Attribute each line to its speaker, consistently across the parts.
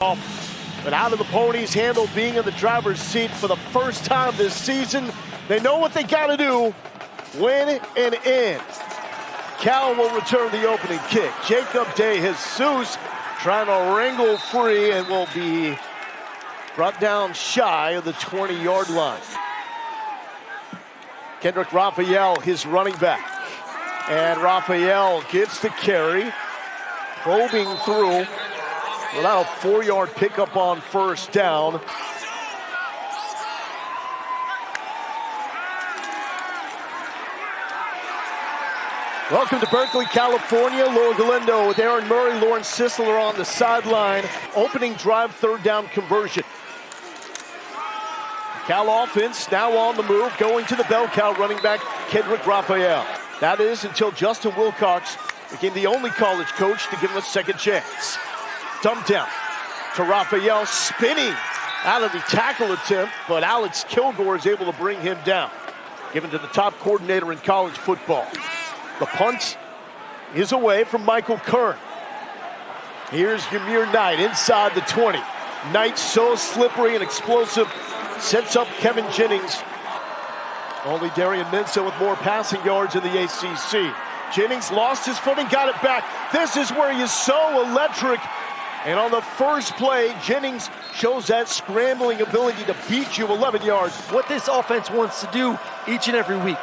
Speaker 1: But how do the Ponies handle being in the driver's seat for the first time this season? They know what they got to do, win and end. Cal will return the opening kick. Jacob De Jesus trying to wrangle free and will be brought down shy of the 20-yard line. Kendrick Raphael, his running back. And Raphael gets the carry, probing through without a 4-yard pickup on first down. Welcome to Berkeley, California. Lower Galindo with Aaron Murray, Lawrence Sisler on the sideline. Opening drive, third down conversion. Cal offense now on the move, going to the bell cow, running back Kendrick Raphael. That is until Justin Wilcox became the only college coach to give him a second chance. Dumped down to Raphael, spinning out of the tackle attempt, but Alex Kilgore is able to bring him down. Given to the top coordinator in college football. The punt is away from Michael Kern. Here's Ymir Knight inside the 20. Knight so slippery and explosive, sets up Kevin Jennings. Only Darian Mensah with more passing yards in the ACC. Jennings lost his footing, got it back. This is where he is so electric. And on the first play, Jennings shows that scrambling ability to beat you 11 yards.
Speaker 2: What this offense wants to do each and every week.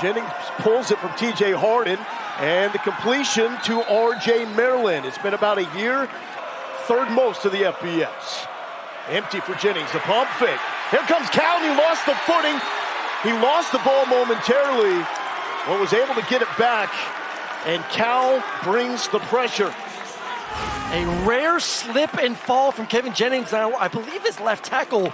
Speaker 1: Jennings pulls it from TJ Harden, and the completion to RJ Maryland. It's been about a year, third most of the FBS. Empty for Jennings, the pump fake. Here comes Cal, and he lost the footing. He lost the ball momentarily, but was able to get it back, and Cal brings the pressure.
Speaker 2: A rare slip and fall from Kevin Jennings. Now, I believe his left tackle,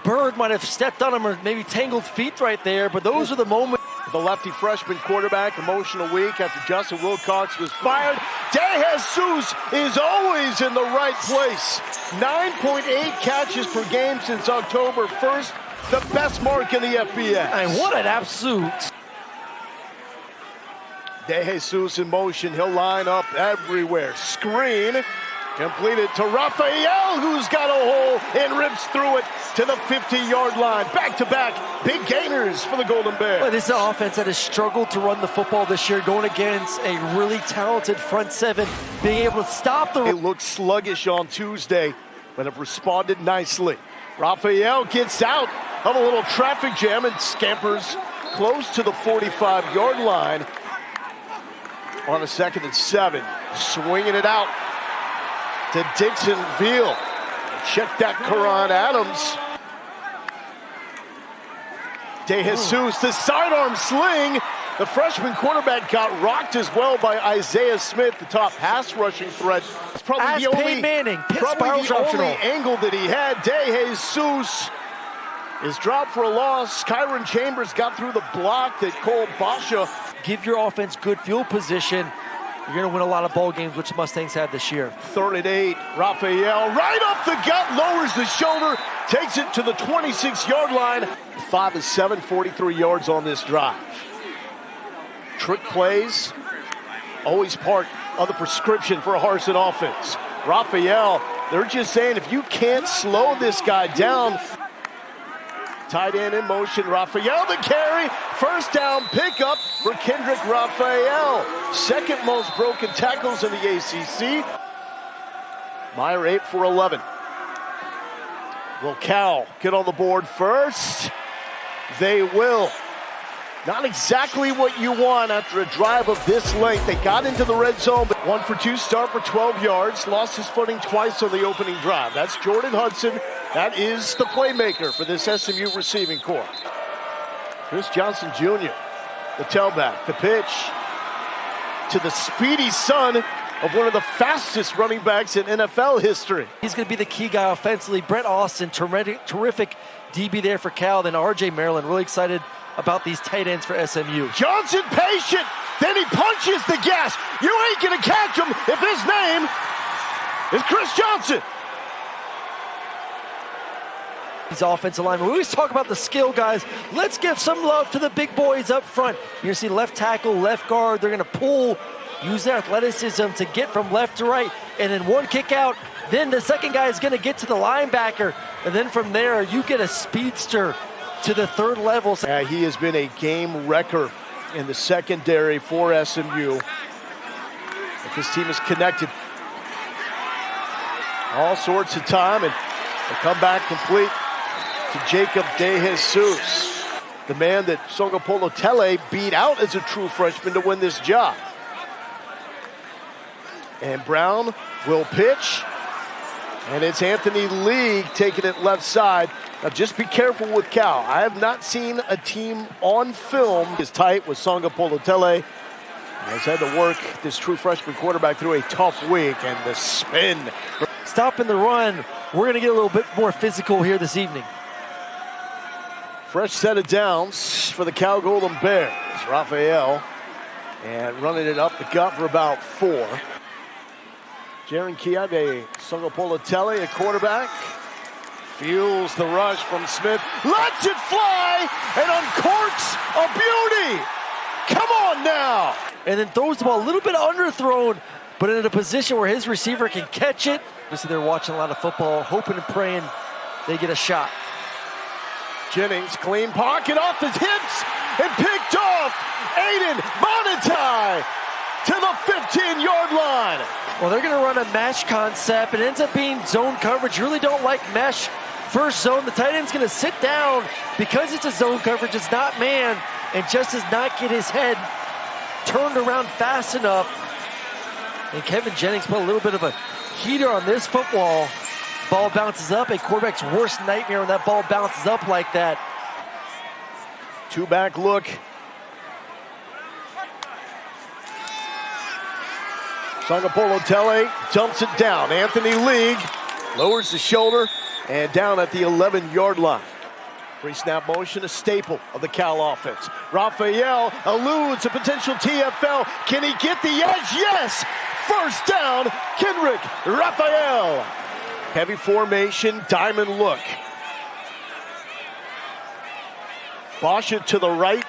Speaker 2: Bird, might have stepped on him or maybe tangled feet right there, but those are the moments.
Speaker 1: The lefty freshman quarterback, emotional week after Justin Wilcox was fired. De Jesus is always in the right place. 9.8 catches per game since October 1st, the best mark in the FBS.
Speaker 2: And what an absolute.
Speaker 1: De Jesus in motion, he'll line up everywhere. Screen, completed to Raphael, who's got a hole and rips through it to the 50-yard line. Back-to-back, big gainers for the Golden Bears.
Speaker 2: Well, this is an offense that has struggled to run the football this year, going against a really talented front seven, being able to stop the...
Speaker 1: They looked sluggish on Tuesday, but have responded nicely. Raphael gets out of a little traffic jam and scampers close to the 45-yard line on a 2nd and 7. Swinging it out to Dixon Veal. Check that, Karan Adams. De Jesus, the sidearm sling. The freshman quarterback got rocked as well by Isaiah Smith, the top pass rushing threat. It's probably the only angle that he had. De Jesus is dropped for a loss. Kyron Chambers got through the block that Cole Basha.
Speaker 2: Give your offense good field position. You're going to win a lot of ball games, which the Mustangs had this year.
Speaker 1: 3rd and 8. Raphael right up the gut, lowers the shoulder, takes it to the 26-yard line. 5 of 7, 43 yards on this drive. Trick plays, always part of the prescription for a Harsin offense. Raphael, they're just saying if you can't slow this guy down. Tight end in motion, Raphael the carry. First down pickup for Kendrick Raphael. 2nd most broken tackles in the ACC. Meyer 8 for 11. Will Cal get on the board first? They will. Not exactly what you want after a drive of this length. They got into the red zone, but 1 for 2 start for 12 yards. Lost his footing twice on the opening drive. That's Jordan Hudson. That is the playmaker for this SMU receiving corps. Chris Johnson Jr., the tailback, the pitch to the speedy son of one of the fastest running backs in NFL history.
Speaker 2: He's going to be the key guy offensively. Brett Austin, terrific DB there for Cal. Then RJ Maryland, really excited about these tight ends for SMU.
Speaker 1: Johnson patient, then he punches the gas. You ain't going to catch him if his name is Chris Johnson.
Speaker 2: These offensive linemen. We always talk about the skill guys. Let's give some love to the big boys up front. You're going to see left tackle, left guard. They're going to pull, use their athleticism to get from left to right. And then one kick out, Then the second guy is going to get to the linebacker. And then from there, you get a speedster to the third level.
Speaker 1: He has been a game wrecker in the secondary for SMU. But this team is connected all sorts of time, and they come back complete to Jacob DeJesus, the man that Sagapolutele beat out as a true freshman to win this job. And Brown will pitch, and it's Anthony Lee taking it left side. Now just be careful with Cal. I have not seen a team on film as tight with Sagapolutele. Has had to work this true freshman quarterback through a tough week, and the spin.
Speaker 2: Stopping the run, we're going to get a little bit more physical here this evening.
Speaker 1: Fresh set of downs for the Cal Golden Bears. Rapheal, and running it up the gut for about 4. Jaron-Keawe Sagapolutele, a quarterback, feels the rush from Smith, lets it fly, and uncorks a beauty. Come on now.
Speaker 2: And then throws the ball a little bit underthrown, but in a position where his receiver can catch it. Obviously, they're watching a lot of football, hoping and praying they get a shot.
Speaker 1: Jennings, clean pocket off his hips, and picked off. Aiden Monetai to the 15-yard line.
Speaker 2: Well, they're going to run a mesh concept. It ends up being zone coverage. You really don't like mesh first zone. The tight end's going to sit down because it's a zone coverage. It's not man, and just does not get his head turned around fast enough. And Kevin Jennings put a little bit of a heater on this football. Ball bounces up, a quarterback's worst nightmare when that ball bounces up like that.
Speaker 1: Two-back look. Sagapolutele dumps it down. Anthony Lee lowers the shoulder and down at the 11-yard line. Pre-snap motion, a staple of the Cal offense. Raphael eludes a potential TFL. Can he get the edge? Yes! First down, Kendrick Raphael. Heavy formation, diamond look. Bosha to the right,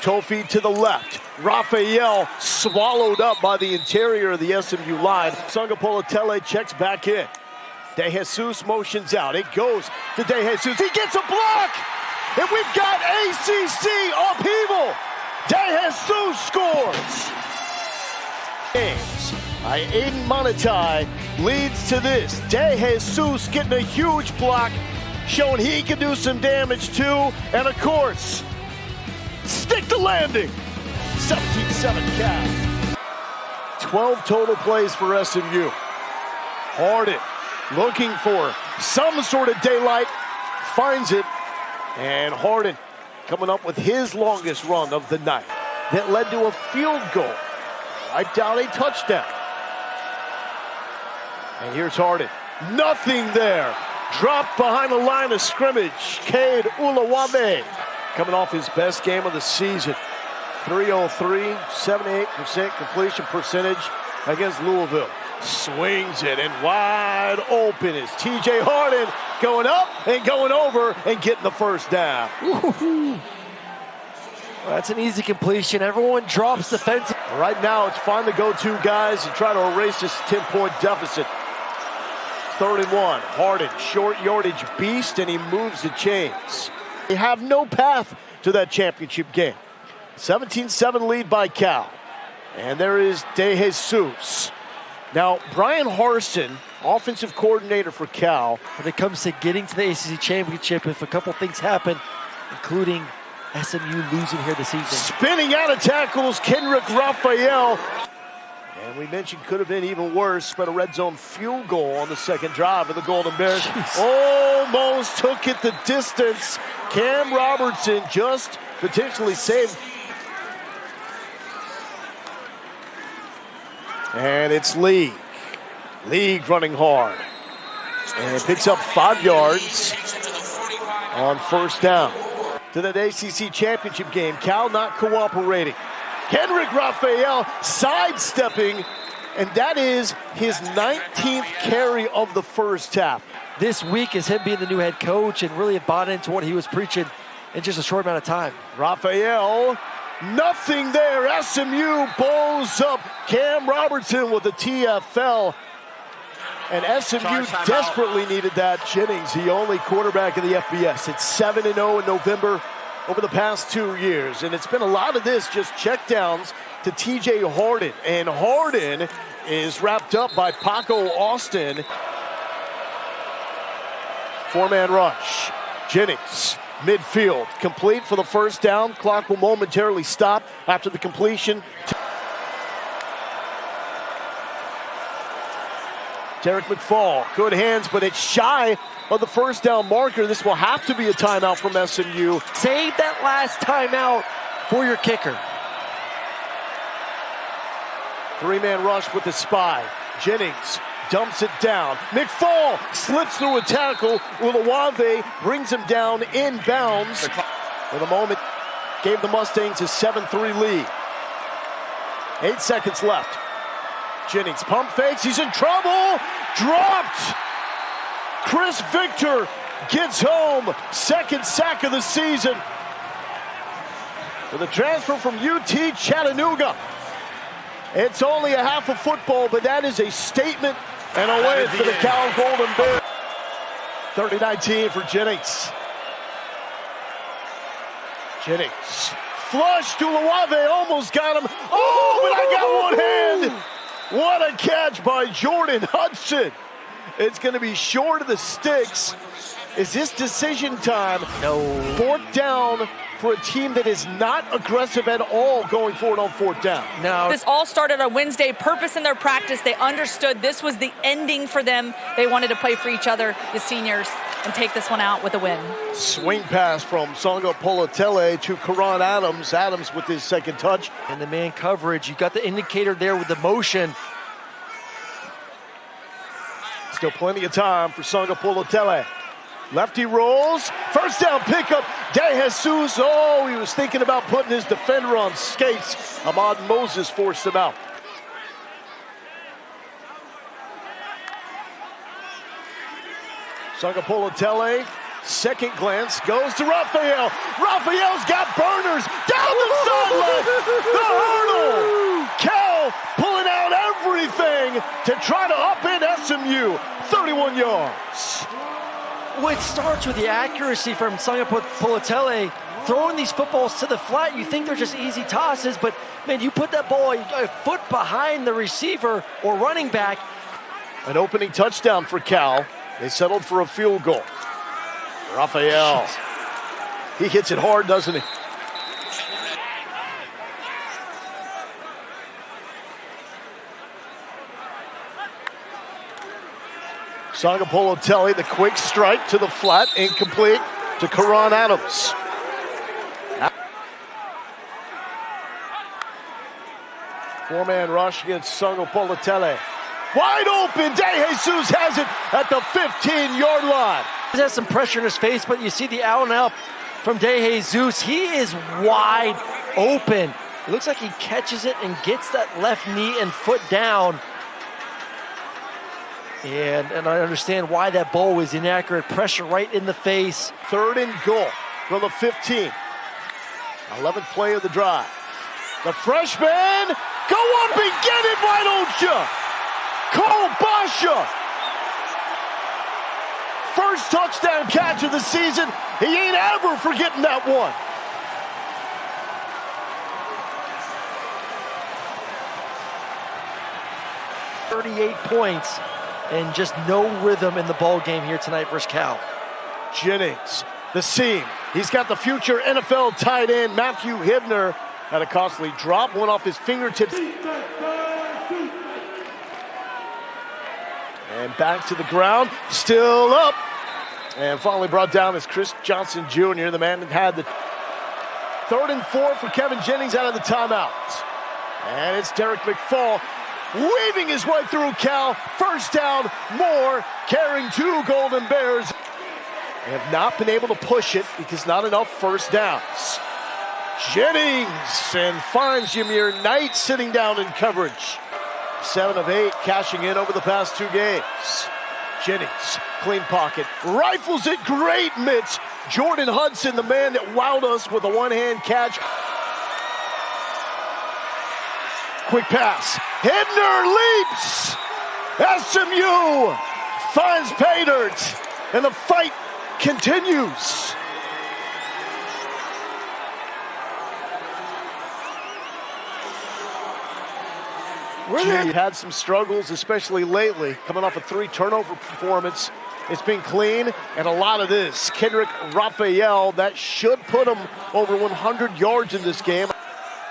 Speaker 1: Tofi to the left. Raphael swallowed up by the interior of the SMU line. Sagapolutele checks back in. DeJesus motions out. It goes to DeJesus. He gets a block! And we've got ACC upheaval. DeJesus scores. Games by Aiden Monetai leads to this. DeJesus getting a huge block, showing he can do some damage too. And of course, stick the landing. 17-7 Cal. 12 total plays for SMU. Harden looking for some sort of daylight, finds it, and Harden coming up with his longest run of the night. That led to a field goal, wiped out a touchdown. And here's Harden, nothing there. Dropped behind the line of scrimmage. Cade Ulawabe coming off his best game of the season. 303, 78% completion percentage against Louisville. Swings it, and wide open is TJ Harden, going up and going over and getting the first down.
Speaker 2: Well, that's an easy completion. Everyone drops defensive.
Speaker 1: Right now, it's find the go-to guys and try to erase this 10-point deficit. 3rd and 1. Harden, short yardage beast, and he moves the chains. They have no path to that championship game. 17-7 lead by Cal. And there is DeJesus. Now, Brian Harsin, offensive coordinator for Cal.
Speaker 2: When it comes to getting to the ACC Championship, if a couple things happen, including SMU losing here this season.
Speaker 1: Spinning out of tackles, Kendrick Raphael. And we mentioned could have been even worse, but a red zone field goal on the second drive of the Golden Bears.
Speaker 2: Jeez.
Speaker 1: Almost took it the distance. Cam Robertson just potentially saved. And it's League. League running hard. And picks up 5 yards on first down. To that ACC Championship game, Cal not cooperating. Kendrick Raphael sidestepping, and that is his 19th carry of the first half.
Speaker 2: This week is him being the new head coach and really bought into what he was preaching in just a short amount of time.
Speaker 1: Raphael, nothing there. SMU pulls up Cam Robertson with a TFL. And SMU desperately needed that. Jennings, the only quarterback in the FBS. It's 7-0 in November over the past 2 years. And it's been a lot of this, just checkdowns to TJ Harden. And Harden is wrapped up by Paco Austin. Four-man rush. Jennings, midfield, complete for the first down. Clock will momentarily stop after the completion. Derek McFall, good hands, but it's shy of the first down marker. This will have to be a timeout from SMU.
Speaker 2: Save that last timeout for your kicker.
Speaker 1: Three-man rush with the spy. Jennings dumps it down. McFall slips through a tackle. Uluwave brings him down inbounds. For the moment, gave the Mustangs a 7-3 lead. 8 seconds left. Jennings pump fakes, he's in trouble, dropped. Chris Victor gets home, second sack of the season. With a transfer from UT Chattanooga. It's only a half of football, but that is a statement and a win for the Cal Golden Bears. 30-19 for Jennings. Jennings, flush to Uluwave, almost got him. Oh, but I got one hand. What a catch by Jordan Hudson. It's going to be short of the sticks. Is this decision time?
Speaker 2: No.
Speaker 1: Fourth down for a team that is not aggressive at all going forward on fourth down.
Speaker 2: No.
Speaker 3: This all started on Wednesday. Purpose in their practice. They understood this was the ending for them. They wanted to play for each other, the seniors, and take this one out with a win.
Speaker 1: Swing pass from Sagapolutele to Karan Adams. Adams with his second touch.
Speaker 2: And the man coverage, you got the indicator there with the motion.
Speaker 1: Still plenty of time for Sagapolutele. Lefty rolls, first down pickup, De Jesus. Oh, he was thinking about putting his defender on skates. Ahmad Moses forced him out. Sagapolutele, second glance, goes to Rapheal. Raphael's got burners down the sideline. The hurdle. Cal pulling out everything to try to upend SMU. 31 yards.
Speaker 2: Well, it starts with the accuracy from Sagapolutele, throwing these footballs to the flat. You think they're just easy tosses, but man, you put that ball a foot behind the receiver or running back.
Speaker 1: An opening touchdown for Cal. They settled for a field goal. Rapheal. He hits it hard, doesn't he? Sagapolutele, the quick strike to the flat, incomplete to Karan Adams. Four-man rush against Sagapolutele. Wide open, De Jesus has it at the 15-yard line.
Speaker 2: He has some pressure in his face, but you see the out and out from De Jesus. He is wide open. It looks like he catches it and gets that left knee and foot down. And I understand why that ball was inaccurate. Pressure right in the face.
Speaker 1: Third and goal from the 15. 11th play of the drive. The freshman, go up and get it, why don't you? Cole Basha. First touchdown catch of the season. He ain't ever forgetting that one.
Speaker 2: .38 points. And just no rhythm in the ball game here tonight versus Cal.
Speaker 1: Jennings, the seam. He's got the future NFL tight end, Matthew Hibner, had a costly drop, one off his fingertips. And back to the ground, still up. And finally brought down is Chris Johnson Jr., the man that had the 3rd and 4 for Kevin Jennings out of the timeout. And it's Derek McFall weaving his way through Cal. First down, more, carrying 2 Golden Bears. They have not been able to push it because not enough first downs. Jennings and finds Yamir Knight sitting down in coverage. 7 of 8 cashing in over the past 2 games. Jennings, clean pocket, rifles it, great mitts. Jordan Hudson, the man that wowed us with a one-hand catch. Quick pass. Hibner leaps SMU finds pay dirt, and the fight continues. He had some struggles, especially lately, coming off a 3-turnover performance. It's been clean, and a lot of this. Kendrick Raphael, that should put him over 100 yards in this game.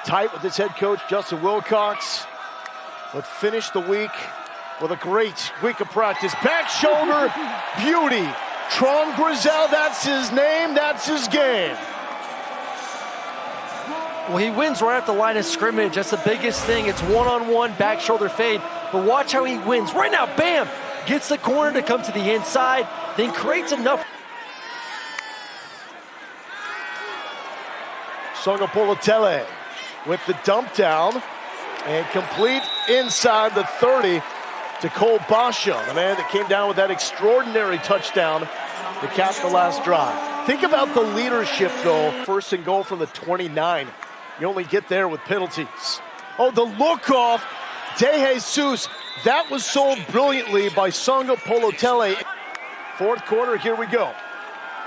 Speaker 1: Tight with his head coach, Justin Wilcox, but finished the week with a great week of practice. Back shoulder beauty. Tron Grizel, that's his name, that's his game.
Speaker 2: Well, he wins right at the line of scrimmage. That's the biggest thing. It's one-on-one back shoulder fade. But watch how he wins. Right now, bam! Gets the corner to come to the inside, then creates enough.
Speaker 1: Sagapolutele with the dump down and complete inside the 30 to Cole Basha, the man that came down with that extraordinary touchdown to cap the last drive. Think about the leadership, though. First and goal from the 29. You only get there with penalties. Oh, the look off. De Jesus, that was sold brilliantly by Sagapolutele. Fourth quarter, here we go.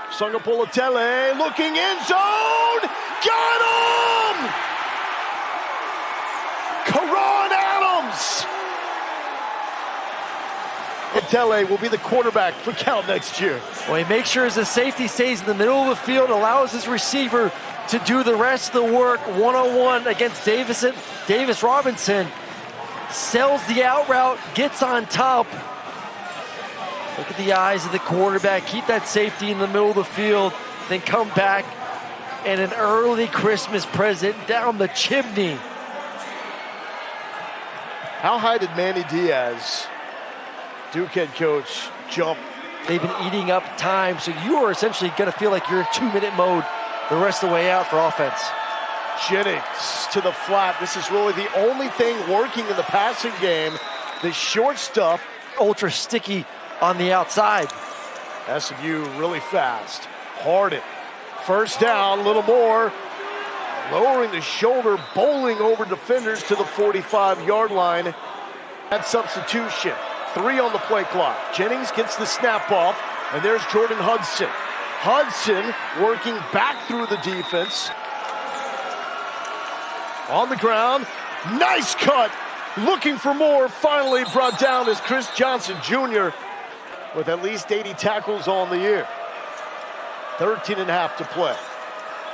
Speaker 1: Sagapolutele looking end zone. Got him! Karan Adams. Polutele will be the quarterback for Cal next year.
Speaker 2: Well, he makes sure his safety stays in the middle of the field, allows his receiver to do the rest of the work one-on-one against Davis Robinson. Sells the out route, gets on top. Look at the eyes of the quarterback. Keep that safety in the middle of the field, then come back and an early Christmas present down the chimney.
Speaker 1: How high did Manny Diaz, Duke head coach, jump?
Speaker 2: They've been eating up time, so you are essentially going to feel like you're in 2-minute mode the rest of the way out for offense.
Speaker 1: Jennings to the flat. This is really the only thing working in the passing game. The short stuff.
Speaker 2: Ultra sticky on the outside.
Speaker 1: SMU really fast. Harden. First down, a little more. Lowering the shoulder, bowling over defenders to the 45-yard line. That substitution. 3 on the play clock. Jennings gets the snap off, and there's Jordan Hudson. Hudson working back through the defense. On the ground, nice cut. Looking for more, finally brought down is Chris Johnson Jr. with at least 80 tackles on the year. 13.5 to play.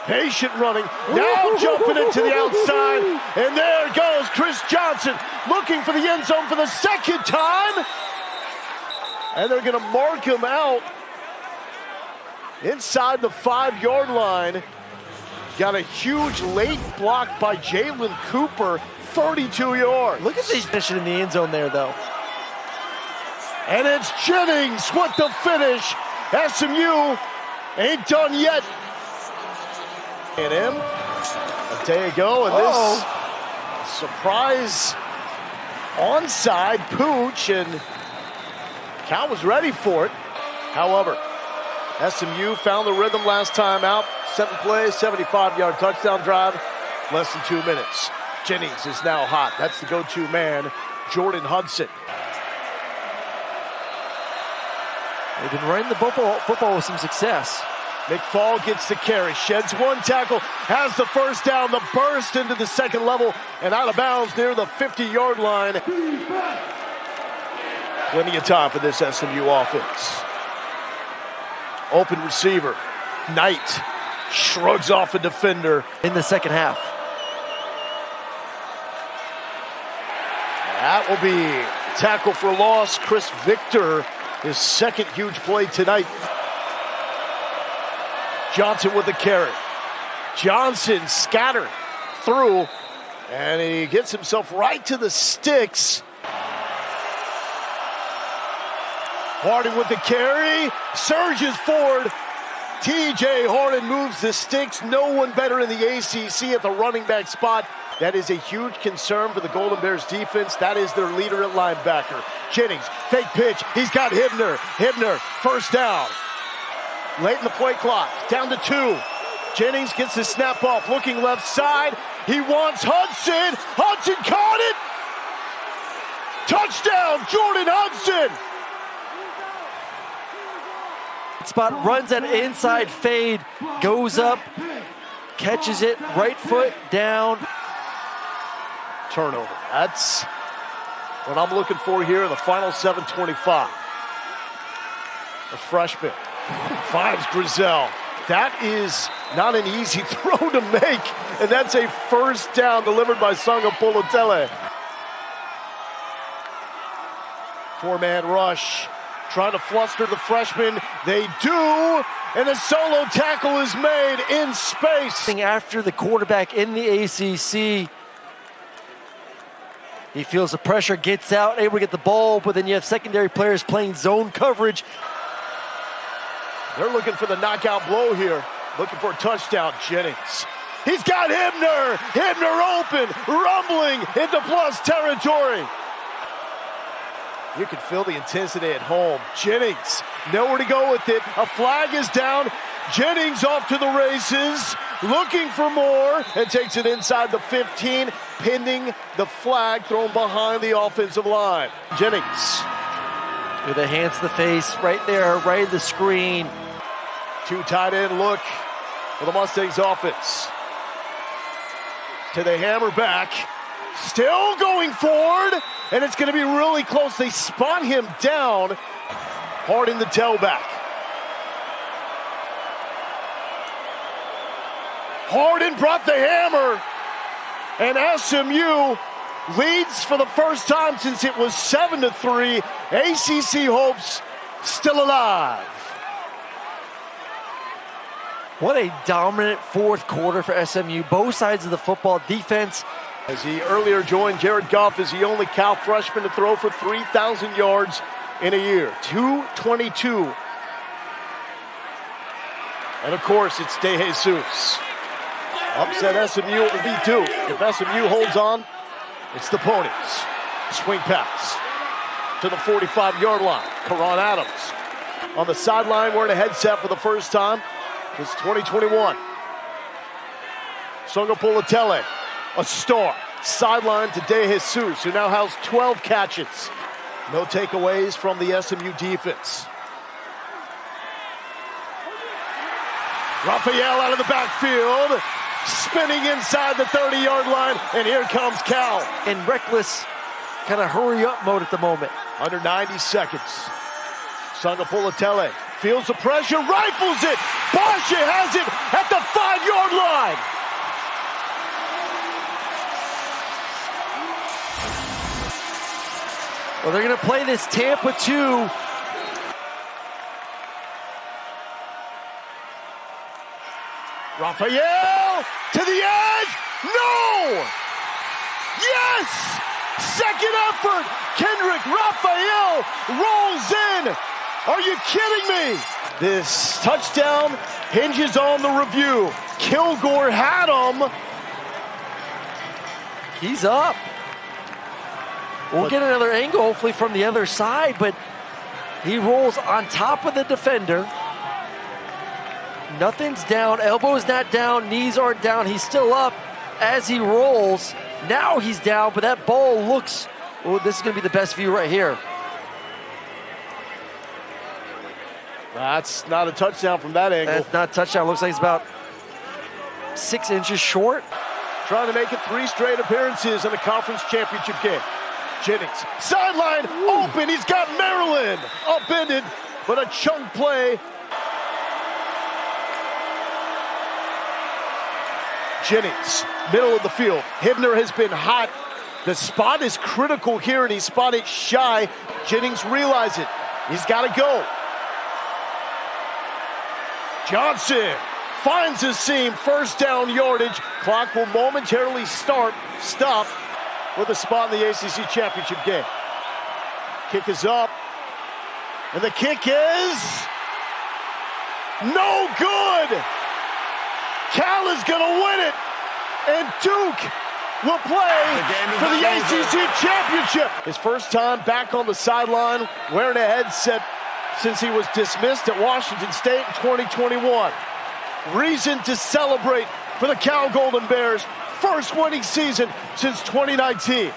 Speaker 1: Patient running, now jumping into the outside, and there goes Chris Johnson looking for the end zone for the second time. And they're gonna mark him out inside the 5-yard line. Got a huge late block by Jalen Cooper, 32 yards.
Speaker 2: Look at these finishing in the end zone there, though.
Speaker 1: And it's Jennings with the finish. SMU ain't done yet. And him a day ago, and this surprise onside pooch, and Cal was ready for it. However, SMU found the rhythm last time out. 7 plays, 75-yard touchdown drive, less than 2 minutes. Jennings is now hot. That's the go-to man, Jordan Hudson.
Speaker 2: They've been running the football with some success.
Speaker 1: McFall gets the carry, sheds 1 tackle, has the first down, the burst into the second level, and out of bounds near the 50-yard line. Plenty of time for this SMU offense. Open receiver, Knight shrugs off a defender.
Speaker 2: In the second half.
Speaker 1: That will be tackle for loss. Chris Victor, his second huge play tonight. Johnson with the carry. Johnson scattered through, and he gets himself right to the sticks. Harden with the carry, surges forward. TJ Harden moves the sticks. No one better in the ACC at the running back spot. That is a huge concern for the Golden Bears defense. That is their leader at linebacker. Jennings, fake pitch. He's got Hibner. Hibner, first down. Late in the play clock, down to 2. Jennings gets the snap off, looking left side. He wants Hudson. Hudson caught it. Touchdown, Jordan Hudson!
Speaker 2: Spot runs that inside fade, goes up, catches it, right foot down.
Speaker 1: Turnover. That's what I'm looking for here in the final 7:25. The freshman finds Grizel. That is not an easy throw to make, and that's a first down delivered by Sagapolutele. Four-man rush, trying to fluster the freshman. They do, and a solo tackle is made in space.
Speaker 2: After the quarterback in the ACC, he feels the pressure, gets out, able to get the ball, but then you have secondary players playing zone coverage.
Speaker 1: They're looking for the knockout blow here, looking for a touchdown. Jennings. He's got Hibner. Hibner open, rumbling into plus territory. You can feel the intensity at home. Jennings, nowhere to go with it. A flag is down. Jennings off to the races, looking for more, and takes it inside the 15, pending the flag thrown behind the offensive line. Jennings.
Speaker 2: With a hands to the face, right there, right at the screen.
Speaker 1: Two tight end look for the Mustangs offense. To the hammer back. Still going forward, and it's going to be really close. They spot him down hard in the tailback. Harden brought the hammer, and SMU leads for the first time since it was 7-3. ACC hopes still alive.
Speaker 2: What a dominant fourth quarter for SMU. Both sides of the football. Defense.
Speaker 1: As he earlier joined Jared Goff as the only Cal freshman to throw for 3,000 yards in a year. 222. And of course, it's De Jesus. Upset SMU, it will be due. If SMU holds on, it's the Ponies. Swing pass to the 45-yard line. Karan Adams on the sideline wearing a headset for the first time. It's 2021. Sagapolutele, a star. Sideline to De Jesus, who now has 12 catches. No takeaways from the SMU defense. Rapheal out of the backfield, spinning inside the 30-yard line, and here comes Cal.
Speaker 2: In reckless kind of hurry-up mode at the moment.
Speaker 1: Under 90 seconds. Sagapolutele feels the pressure, rifles it. Basha has it at the 5-yard line.
Speaker 2: Well, they're going to play this Tampa 2.
Speaker 1: Raphael to the edge. No! Yes! Second effort. Kendrick Raphael rolls in. Are you kidding me? This touchdown hinges on the review. Kilgore had him.
Speaker 2: He's up. We'll get another angle, hopefully, from the other side, but he rolls on top of the defender. Nothing's down. Elbow's not down. Knees aren't down. He's still up as he rolls. Now he's down, but that ball looks... Oh, this is going to be the best view right here.
Speaker 1: That's not a touchdown from that angle.
Speaker 2: That's not a touchdown. Looks like it's about 6 inches short.
Speaker 1: Trying to make it 3 straight appearances in the conference championship game. Jennings, sideline, open. He's got Maryland upended, but a chunk play. Jennings, middle of the field. Hibner has been hot. The spot is critical here, and he spotted shy. Jennings realizes it. He's got to go. Johnson finds his seam. First down yardage. Clock will momentarily stop with a spot in the ACC Championship game. Kick is up. And the kick is no good. Cal is going to win it. And Duke will play for the ACC Championship. His first time back on the sideline, wearing a headset since he was dismissed at Washington State in 2021. Reason to celebrate for the Cal Golden Bears. First winning season since 2019.